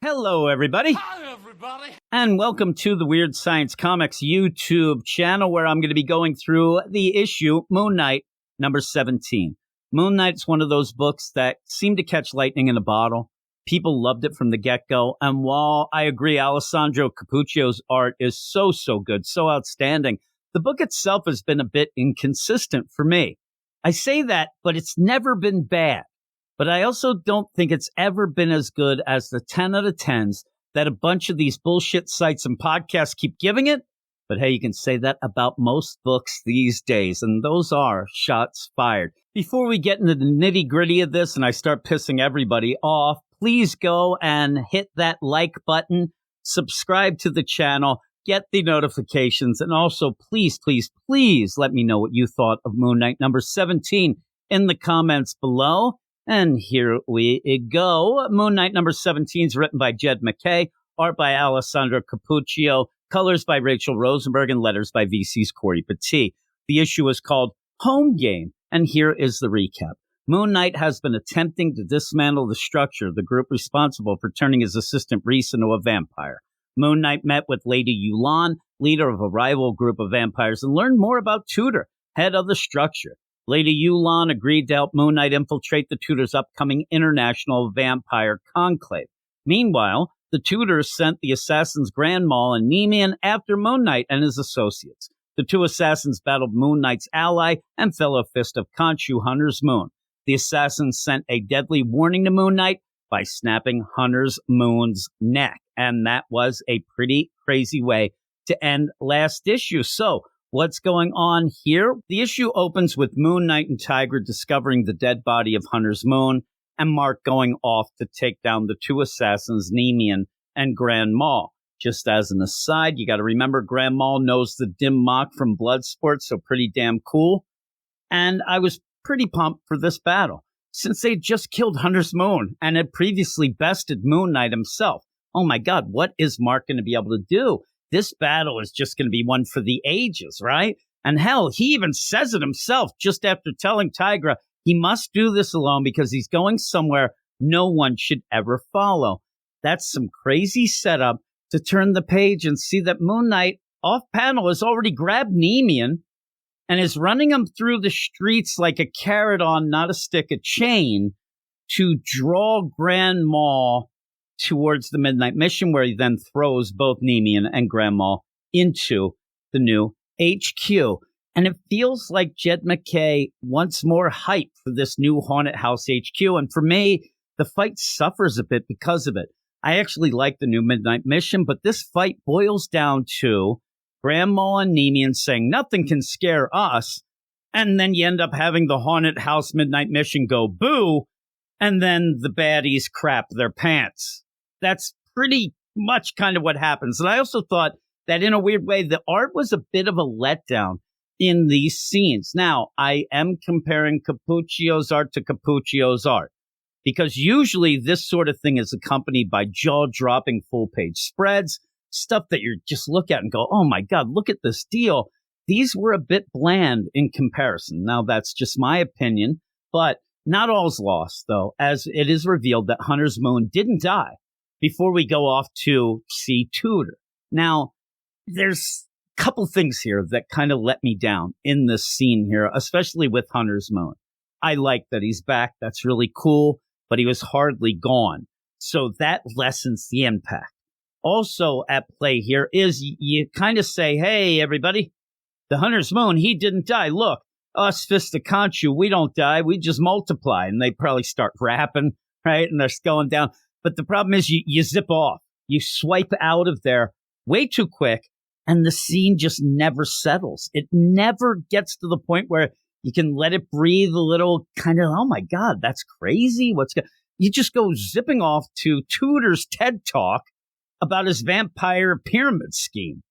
Hello, everybody. Hi, everybody. And welcome to the Weird Science Comics YouTube channel, where I'm going to be going through the issue Moon Knight number 17. Moon Knight's one of those books that seemed to catch lightning in a bottle. People loved it from the get-go. And while I agree Alessandro Cappuccio's art is so good, so outstanding, the book itself has been a bit inconsistent for me. I say that, but it's never been bad. But I also don't think it's ever been as good as the 10 out of 10s that a bunch of these bullshit sites and podcasts keep giving it. But hey, you can say that about most books these days, and those are shots fired. Before we get into the nitty-gritty of this and I start pissing everybody off, please go and hit that like button, subscribe to the channel, get the notifications, and also please let me know what you thought of Moon Knight number 17 in the comments below. And here we go. Moon Knight number 17 is written by Jed MacKay, art by Alessandro Cappuccio, colors by Rachel Rosenberg, and letters by VC's Corey Petit. The issue is called Home Game, and here is the recap. Moon Knight has been attempting to dismantle the structure of the group responsible for turning his assistant Reese into a vampire. Moon Knight met with Lady Yulan, leader of a rival group of vampires, and learned more about Tudor, head of the structure. Lady Yulan agreed to help Moon Knight infiltrate the Tudors' upcoming international vampire conclave. Meanwhile, the Tudors sent the assassins Grand Mal and Nemean after Moon Knight and his associates. The two assassins battled Moon Knight's ally and fellow fist of Khonshu, Hunter's Moon. The assassins sent a deadly warning to Moon Knight by snapping Hunter's Moon's neck. And that was a pretty crazy way to end last issue. So, what's going on here? The issue opens with Moon Knight and Tigra discovering the dead body of Hunter's Moon, and Mark going off to take down the two assassins, Nemean and Grand Mal. Just as an aside, you got to remember Grand Mal knows the Dim Mak from Bloodsport, so pretty damn cool. And I was pretty pumped for this battle, since they just killed Hunter's Moon and had previously bested Moon Knight himself. Oh my god, what is Mark going to be able to do? This battle is just going to be one for the ages, right? And hell, he even says it himself just after telling Tigra he must do this alone because he's going somewhere no one should ever follow. That's some crazy setup to turn the page and see that Moon Knight off panel has already grabbed Nemean and is running him through the streets like a carrot on, not a stick, a chain, to draw Grand Mal towards the Midnight Mission, where he then throws both Nemean and Grand Mal into the new HQ. And it feels like Jed MacKay wants more hype for this new Haunted House HQ. And for me, the fight suffers a bit because of it. I actually like the new Midnight Mission, but this fight boils down to Grand Mal and Nemean saying nothing can scare us. And then you end up having the Haunted House Midnight Mission go boo. And then the baddies crap their pants. That's pretty much kind of what happens. And I also thought that in a weird way, the art was a bit of a letdown in these scenes. Now, I am comparing Cappuccio's art to Cappuccio's art, because usually this sort of thing is accompanied by jaw-dropping full-page spreads, stuff that you just look at and go, oh my god, look at this deal. These were a bit bland in comparison. Now, that's just my opinion, but not all's lost, though, as it is revealed that Hunter's Moon didn't die before we go off to see Tudor. Now, there's a couple things here that kind of let me down in this scene here, especially with Hunter's Moon. I like that he's back. That's really cool, but he was hardly gone. So that lessens the impact. Also at play here is you kind of say, hey, everybody, the Hunter's Moon, he didn't die. Look, us Fist of Khonshu, we don't die. We just multiply. And they probably start rapping, right? And they're going down. But the problem is you zip off. You swipe out of there way too quick, and the scene just never settles. It never gets to the point where you can let it breathe a little, kind of, oh my god, that's crazy. You just go zipping off to Tudor's TED Talk about his vampire pyramid scheme.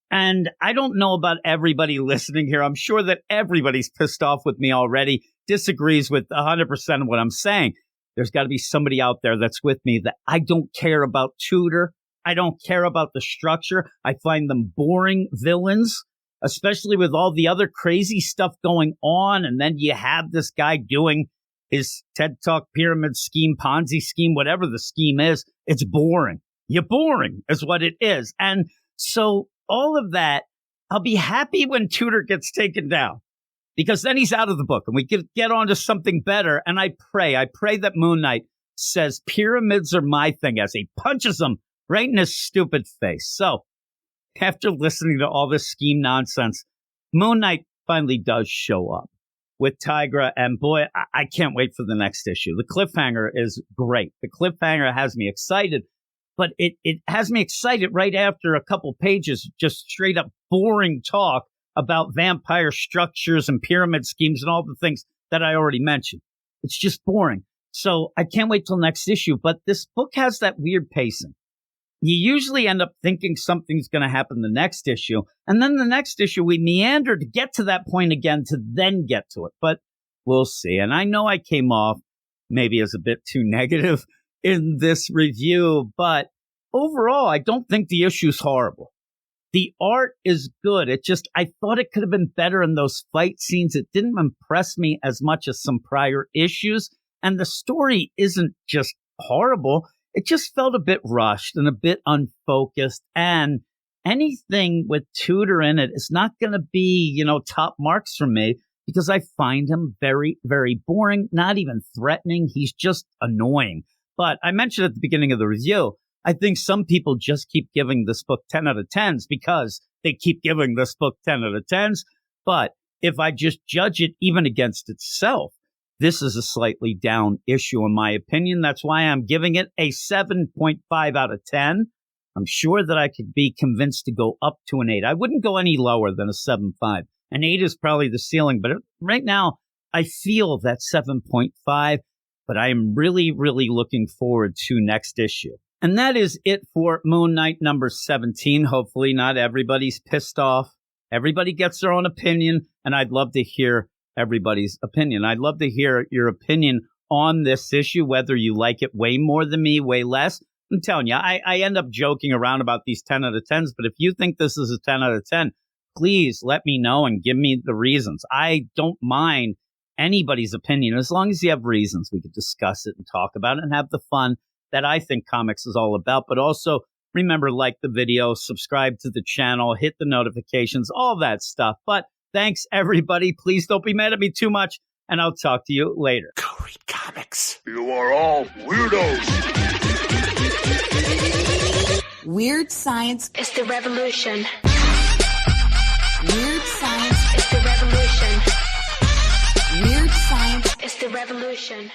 And I don't know about everybody listening here. I'm sure that everybody's pissed off with me already, disagrees with 100% of what I'm saying. There's got to be somebody out there that's with me that I don't care about Tudor. I don't care about the structure. I find them boring villains, especially with all the other crazy stuff going on. And then you have this guy doing his TED Talk pyramid scheme, Ponzi scheme, whatever the scheme is. It's boring. You're boring is what it is. And so all of that, I'll be happy when Tudor gets taken down, because then he's out of the book and we get on to something better. And I pray that Moon Knight says pyramids are my thing as he punches him right in his stupid face. So after listening to all this scheme nonsense, Moon Knight finally does show up with Tigra. And boy, I can't wait for the next issue. The cliffhanger is great. The cliffhanger has me excited, but it has me excited right after a couple pages, just straight up boring talk about vampire structures and pyramid schemes and all the things that I already mentioned. It's just boring. So I can't wait till next issue. But this book has that weird pacing. You usually end up thinking something's going to happen the next issue. And then the next issue, we meander to get to that point again to then get to it. But we'll see. And I know I came off maybe as a bit too negative in this review, but overall, I don't think the issue's horrible. The art is good. I thought it could have been better in those fight scenes. It didn't impress me as much as some prior issues. And the story isn't just horrible. It just felt a bit rushed and a bit unfocused. And anything with Tudor in it is not going to be, top marks for me, because I find him very, very boring, not even threatening. He's just annoying. But I mentioned at the beginning of the review, I think some people just keep giving this book 10 out of 10s because they keep giving this book 10 out of 10s. But if I just judge it even against itself, this is a slightly down issue in my opinion. That's why I'm giving it a 7.5 out of 10. I'm sure that I could be convinced to go up to an 8. I wouldn't go any lower than a 7.5. An 8 is probably the ceiling, but right now I feel that 7.5, but I am really, really looking forward to next issue. And that is it for Moon Knight number 17. Hopefully not everybody's pissed off. Everybody gets their own opinion, and I'd love to hear everybody's opinion. I'd love to hear your opinion on this issue, whether you like it way more than me, way less. I'm telling you, I end up joking around about these 10 out of 10s, but if you think this is a 10 out of 10, please let me know and give me the reasons. I don't mind anybody's opinion as long as you have reasons. We could discuss it and talk about it and have the fun that I think comics is all about. But also remember, like the video, subscribe to the channel, hit the notifications, all that stuff. But thanks, everybody. Please don't be mad at me too much, and I'll talk to you later. Go read comics. You are all weirdos. Weird science is the revolution. Weird science is the revolution. Weird science is the revolution.